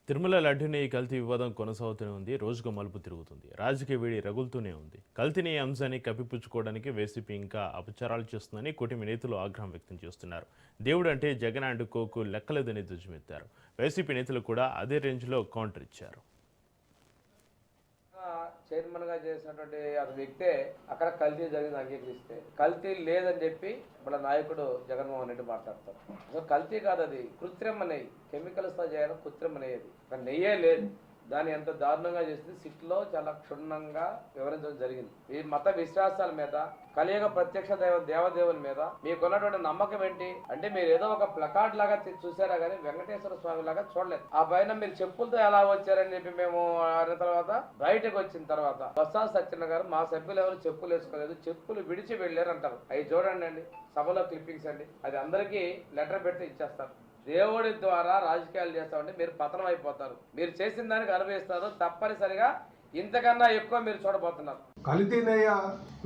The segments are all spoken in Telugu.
తిరుమల లడ్డుని కల్తీ వివాదం కొనసాగుతూనే ఉంది. రోజుకు మలుపు తిరుగుతుంది. రాజకీయ వేడి రగులుతూనే ఉంది. కల్తీని అంశాన్ని కప్పిపుచ్చుకోవడానికి వైసీపీ ఇంకా అపచారాలు చేస్తుందని కూటమి నేతలు ఆగ్రహం వ్యక్తం చేస్తున్నారు. దేవుడు అంటే జగన్ అండ్ కోకు లెక్కలేదని ధ్వజమెత్తారు. వైసీపీ నేతలు కూడా అదే రేంజ్లో కౌంటర్ ఇచ్చారు. చైర్మన్ గా చేసినటువంటి అతని వ్యక్తే అక్కడ కల్తీ జరిగింది అంగీకరిస్తే కల్తీ లేదని చెప్పి మన నాయకుడు జగన్మోహన్ రెడ్డి మాట్లాడతారు. అసలు కల్తీ కాదు, అది కృత్రిమ నెయ్యి, కెమికల్స్ తో చేయడం కృత్రిమ నెయ్యి. అది నెయ్యే లేదు. దాన్ని ఎంత దారుణంగా చేసింది సిట్లో చాలా క్షుణ్ణంగా వివరించడం జరిగింది. ఈ మత విశ్వాసాల మీద, కలియుగ ప్రత్యక్ష దేవదేవుని మీద మీకున్నటువంటి నమ్మకం ఏంటి అంటే, మీరు ఏదో ఒక ప్లకార్డ్ లాగా చూసారా కానీ వెంకటేశ్వర స్వామి లాగా చూడలేదు. ఆ పైన మీరు చెప్పులతో ఎలా వచ్చారని చెప్పి మేము అన్న తర్వాత బయటకు వచ్చిన తర్వాత బొత్స సత్యనారాయణ గారు మా సభ్యులు ఎవరు చెప్పులు వేసుకోలేదు, చెప్పులు విడిచి వెళ్ళారు అంటారు. అవి చూడండి అండి, సభలో క్లిప్పింగ్స్ అండి, అది అందరికీ లెటర్ పెట్టి ఇచ్చేస్తారు. దేవుడి ద్వారా రాజకీయాలు చేస్తామంటే మీరు పతనం అయిపోతారు. మీరు చేసిన దానికి అనుభవిస్తారు. తప్పనిసరిగా ఇంతకన్నా ఎక్కువ మీరు చూడబోతున్నారు. కల్తీనయ్య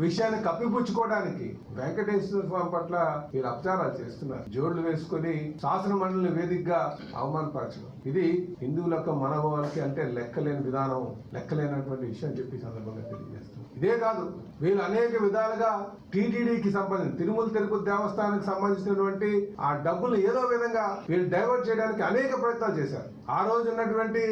విషయాన్ని కప్పిపుచ్చుకోవడానికి వెంకటేశ్వర స్వామి పట్ల మీరు అపచారాలు చేస్తున్నారు. జోళ్లు వేసుకుని శాసన మండలి వేదికగా అవమానపరచడం, ఇది హిందువుల యొక్క మనోభావాలకి అంటే లెక్కలేని విధానం, లెక్కలేనటువంటి విషయం చెప్పి సందర్భంగా తెలియజేస్తున్నాం. ఇదే కాదు, వీళ్ళు అనేక విధాలుగా టీటీడీకి సంబంధించి తిరుమల తిరుపతి దేవస్థానానికి సంబంధించినటువంటి ఆ డబ్బులు ఏదో విధంగా వీళ్ళు డైవర్ట్ చేయడానికి అనేక ప్రయత్నాలు చేశారు. ఆ రోజు ఉన్నటువంటి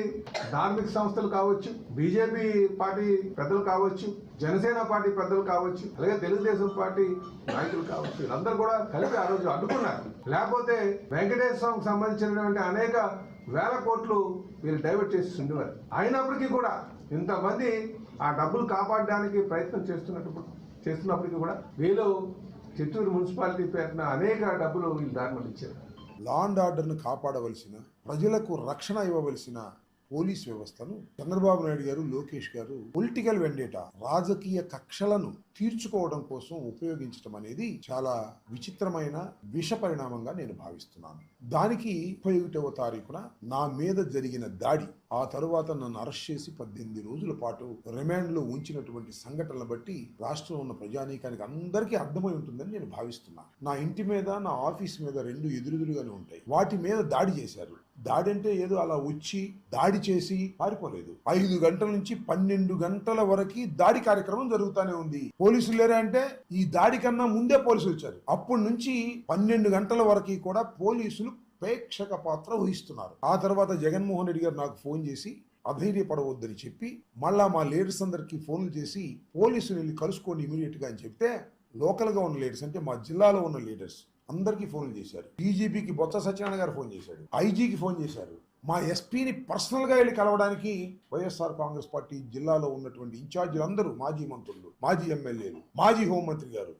ధార్మిక సంస్థలు కావచ్చు, బీజేపీ పార్టీ పెద్దలు కావచ్చు, జనసేన పార్టీ పెద్దలు కావచ్చు, అలాగే తెలుగుదేశం పార్టీ నాయకులు కావచ్చు, వీళ్ళందరూ కూడా కలిపి ఆ రోజు అడ్డుకున్నారు. లేకపోతే వెంకటేశ్వర స్వామికి సంబంధించినటువంటి అనేక వేల కోట్లు వీళ్ళు డైవర్ట్ చేసి ఉండేవారు. అయినప్పటికీ కూడా ఇంతమంది ఆ డబ్బులు కాపాడడానికి ప్రయత్నం చేస్తున్నప్పటికీ కూడా వీళ్ళు చిత్తూరు మున్సిపాలిటీ పేరున అనేక డబ్బులు వీళ్ళు దారి ఇచ్చారు. లా అండ్ ఆర్డర్ను కాపాడవలసిన, ప్రజలకు రక్షణ ఇవ్వవలసిన పోలీస్ వ్యవస్థను చంద్రబాబు నాయుడు గారు, లోకేష్ గారు పొలిటికల్ వెండేటా, రాజకీయ కక్షలను తీర్చుకోవడం కోసం ఉపయోగించడం అనేది చాలా విచిత్రమైన విష పరిణామంగా నేను భావిస్తున్నాను. దానికి 31వ తారీఖున నా మీద జరిగిన దాడి, ఆ తరువాత నన్ను అరెస్ట్ చేసి 18 రోజుల పాటు రిమాండ్లో ఉంచినటువంటి సంఘటనలు బట్టి రాష్ట్రంలో ఉన్న ప్రజానీకానికి అందరికీ అర్థమై ఉంటుందని నేను భావిస్తున్నాను. నా ఇంటి మీద, నా ఆఫీస్ మీద రెండు ఎదురుగానే ఉంటాయి. వాటి మీద దాడి చేశారు. దాడి అంటే ఏదో అలా వచ్చి దాడి చేసి పారిపోలేదు. 5 గంటల నుంచి 12 గంటల వరకు దాడి కార్యక్రమం జరుగుతూనే ఉంది. పోలీసులు లేరా అంటే ఈ దాడి కన్నా ముందే పోలీసులు వచ్చారు. అప్పటి నుంచి 12 గంటల వరకు కూడా పోలీసులు ప్రేక్షక పాత్ర వహిస్తున్నారు. ఆ తర్వాత జగన్మోహన్ రెడ్డి గారు నాకు ఫోన్ చేసి అధైర్యపడవద్దని చెప్పి మళ్ళా మా లీడర్స్ అందరికీ ఫోన్లు చేసి పోలీసులు వెళ్ళి కలుసుకోండి ఇమీడియట్ గా అని చెప్తే, లోకల్ గా ఉన్న లీడర్స్ అంటే మా జిల్లాలో ఉన్న లీడర్స్ అందరికీ ఫోన్లు చేశారు. డీజీపీకి బొత్స సత్యనారాయణ గారు ఫోన్ చేశాడు, ఐజీకి ఫోన్ చేశారు. మా ఎస్పీని పర్సనల్ గా వెళ్ళి కలవడానికి వైఎస్ఆర్ కాంగ్రెస్ పార్టీ జిల్లాలో ఉన్నటువంటి ఇన్ఛార్జీలందరూ, మాజీ మంత్రులు, మాజీ ఎమ్మెల్యేలు, మాజీ హోంమంత్రి గారు,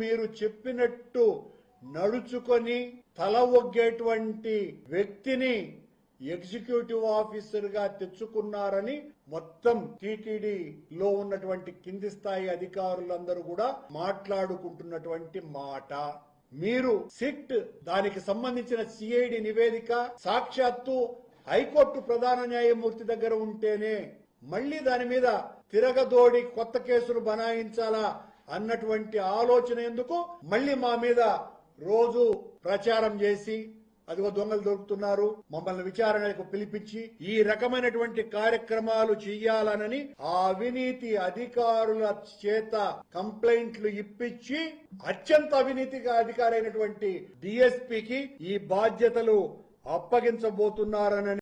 మీరు చెప్పినట్టు నడుచుకొని తల ఒగ్గేటువంటి వ్యక్తిని ఎగ్జిక్యూటివ్ ఆఫీసర్ గా తెచ్చుకున్నారని మొత్తం టీటీడీలో ఉన్నటువంటి కింది స్థాయి అధికారులందరూ కూడా మాట్లాడుకుంటున్నటువంటి మాట. మీరు సిట్ దానికి సంబంధించిన సిఐడి నివేదిక సాక్షాత్తు హైకోర్టు ప్రధాన న్యాయమూర్తి దగ్గర ఉంటేనే మళ్లీ దాని మీద తిరగదోడి కొత్త కేసులు బనాయించాలా అన్నటువంటి ఆలోచన ఎందుకు? మళ్లీ మా మీద రోజు ప్రచారం చేసి అదిగో దొంగలు దొరుకుతున్నారు, మమ్మల్ని విచారణకు పిలిపించి ఈ రకమైనటువంటి కార్యక్రమాలు చెయ్యాలనని ఆ అవినీతి అధికారుల చేత కంప్లైంట్లు ఇప్పించి అత్యంత అవినీతిగా అధికారైనటువంటి డిఎస్పీకి ఈ బాధ్యతలు అప్పగించబోతున్నారనని